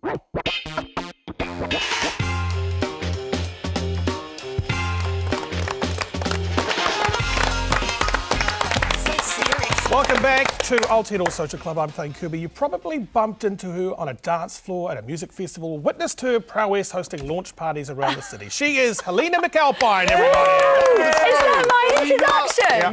Welcome back to Aotearoa Social Club. I'm Thane Kirby. You probably bumped into her on a dance floor at a music festival, witnessed her prowess hosting launch parties around the city. She is Helena McAlpine, everybody. Is that my introduction? Yeah.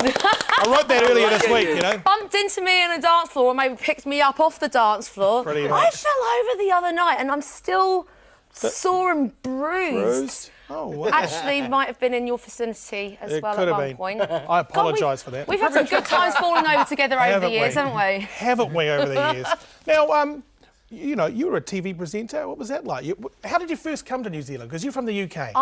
I wrote that earlier this week, you know. Bumped into me on a dance floor or maybe picked me up off the dance floor. Pretty I much. fell over the other night and I'm still sore and bruised. Oh, wow. Actually, might have been in your vicinity as well at one point. I apologise for that. We've had some good times falling over together over the years, haven't we? Haven't we over the years? Now, you know, you were a TV presenter. What was that like? How did you first come to New Zealand? Because you're from the UK.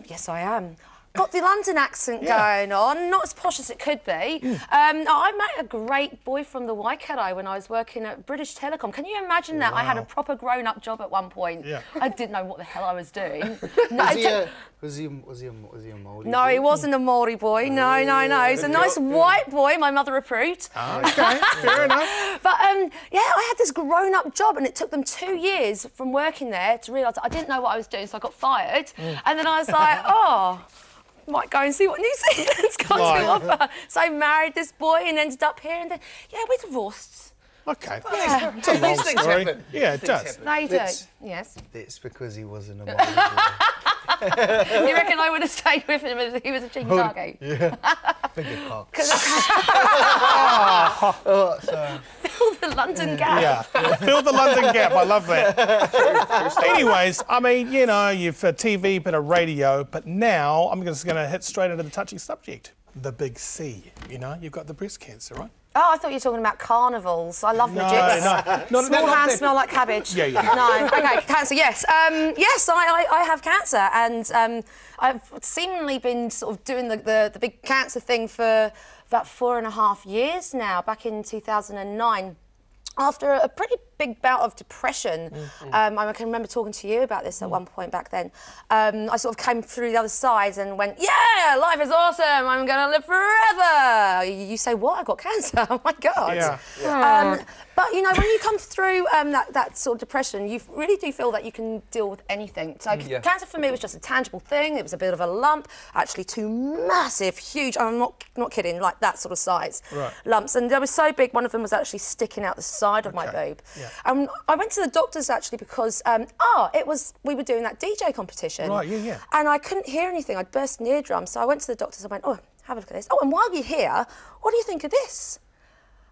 Yes, I am. Got the London accent going on, not as posh as it could be. I met a great boy from the Waikato when I was working at British Telecom. Can you imagine that? Wow. I had a proper grown-up job at one point. Yeah. I didn't know what the hell I was doing. Was he a Maori? No, he wasn't a Maori boy. No. He's a nice white boy. My mother approved. Oh, okay, fair enough. But yeah, I had this grown-up job, and it took them 2 years from working there to realise I didn't know what I was doing, so I got fired. And then I was like, oh. Might go and see what New Zealand's got to offer. So I married this boy and ended up here, and then, yeah, we divorced. Okay. Yeah. It's a long story. Yeah, it does. No, you do. Yes. It's because he wasn't a Maori boy. You reckon I would have stayed with him if he was a cheeky darky? Yeah. Finger cock. Sorry. Fill the London gap. Yeah, fill the London gap. I love that. Anyways, I mean, you know, you've TV, bit of radio, but now I'm just going to hit straight into the touchy subject. The big C. You know, you've got the breast cancer, right? Oh, I thought you were talking about carnavals. I love midgets. No. Small hands smell like cabbage. Yeah. No, OK, cancer, yes. Yes, I have cancer, and I've seemingly been sort of doing the big cancer thing for about 4.5 years now, back in 2009. After a pretty big bout of depression, I can remember talking to you about this at one point back then. I sort of came through the other side and went, yeah, life is awesome, I'm going to live forever. You say, what? I got cancer? Oh, my God. Yeah. But, you know, when you come through that sort of depression, you really do feel that you can deal with anything. So cancer for me was just a tangible thing. It was a bit of a lump, actually 2 massive, huge, I'm not kidding, like that sort of size lumps. And they were so big, one of them was actually sticking out the side of my boob. Yeah. I went to the doctors actually because we were doing that DJ competition. Right, yeah. And I couldn't hear anything. I'd burst an eardrum. So I went to the doctors and went, oh, have a look at this. Oh, and while you're here, what do you think of this?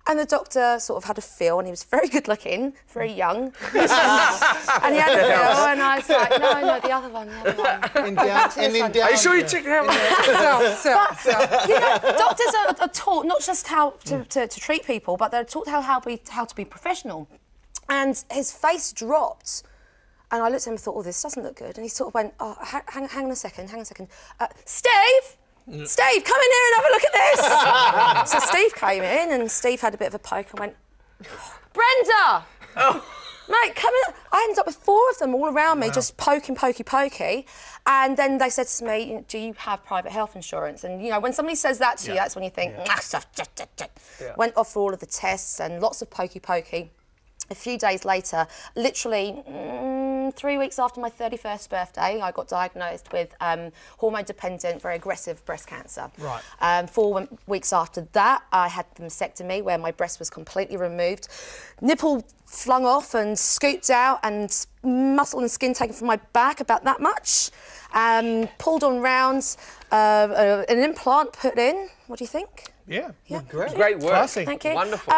And the doctor sort of had a feel, and he was very good looking, very young. And he had a feel, and I was like, no, the other one. Are you sure you checked him out? But, you know, doctors are taught not just how to treat people, but they're taught how to be professional. And his face dropped, and I looked at him and thought, oh, this doesn't look good. And he sort of went, oh, hang on a second. Steve! Steve, come in here and have a look at this. So Steve came in and Steve had a bit of a poke and went, Brenda! Mate, come in. I ended up with 4 of them all around me, just poking. And then they said to me, do you have private health insurance? And, you know, when somebody says that to you, that's when you think, Went off for all of the tests and lots of pokey. A few days later, literally 3 weeks after my 31st birthday, I got diagnosed with hormone-dependent, very aggressive breast cancer. Right. 4 weeks after that, I had the mastectomy where my breast was completely removed, nipple flung off and scooped out, and muscle and skin taken from my back, about that much. Pulled on rounds, an implant put in. What do you think? Yeah. Great work. Classy. Thank you. Wonderful.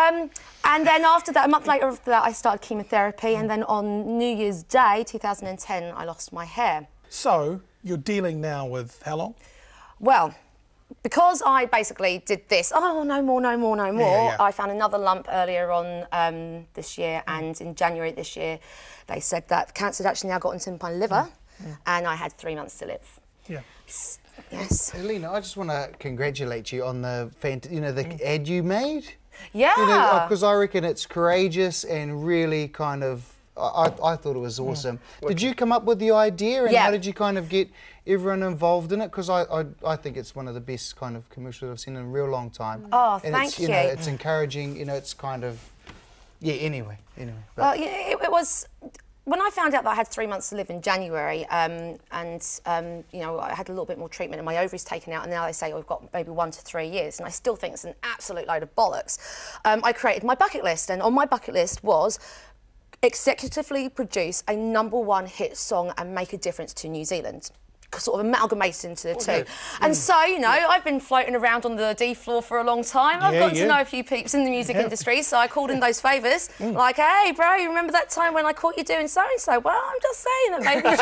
And then after that, a month later after that, I started chemotherapy, and then on New Year's Day, 2010, I lost my hair. So, you're dealing now with how long? Well, because I basically did this, no more, I found another lump earlier on this year, and in January this year, they said that cancer had actually now got into my liver, and I had 3 months to live. Yeah. Yes. Helena, I just want to congratulate you on the ad you made. Yeah. Because I reckon it's courageous and really kind of, I thought it was awesome. Did you come up with the idea, and how did you kind of get everyone involved in it? Because I think it's one of the best kind of commercials I've seen in a real long time. Oh, and thank you. You know, it's encouraging, you know, it's kind of, anyway. Well, it was... when I found out that I had 3 months to live in January, and you know, I had a little bit more treatment and my ovaries taken out, and now they say I've got maybe 1 to 3 years, and I still think it's an absolute load of bollocks. I created my bucket list, and on my bucket list was executively produce a #1 hit song and make a difference to New Zealand. Sort of amalgamated into the two. And so, you know, I've been floating around on the D floor for a long time. I've got to know a few peeps in the music industry, so I called in those favours. Like, hey, bro, you remember that time when I caught you doing so-and-so? Well, I'm just saying that maybe...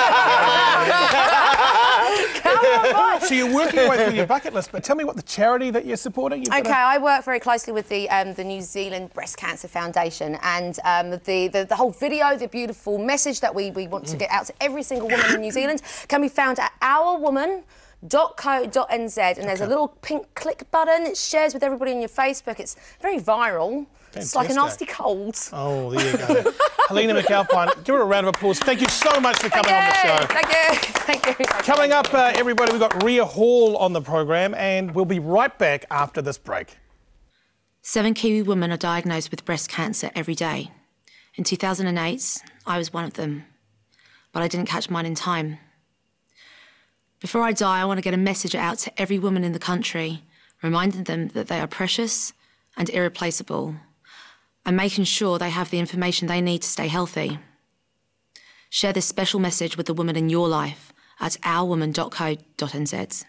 Come on, boy. So you're working your way through your bucket list, but tell me what the charity that you're supporting. Okay, I work very closely with the New Zealand Breast Cancer Foundation, and the whole video, the beautiful message that we want to get out to every single woman in New Zealand can be found at ourwoman.co.nz, and there's a little pink click button. It shares with everybody on your Facebook. It's very viral. Fantastic. It's like a nasty cold. Oh, there you go. Helena McAlpine, give her a round of applause. Thank you so much for coming on the show. Thank you. Thank you. Coming up, everybody, we've got Rhea Hall on the programme, and we'll be right back after this break. 7 Kiwi women are diagnosed with breast cancer every day. In 2008, I was one of them, but I didn't catch mine in time. Before I die, I want to get a message out to every woman in the country, reminding them that they are precious and irreplaceable, and making sure they have the information they need to stay healthy. Share this special message with the woman in your life at ourwoman.co.nz.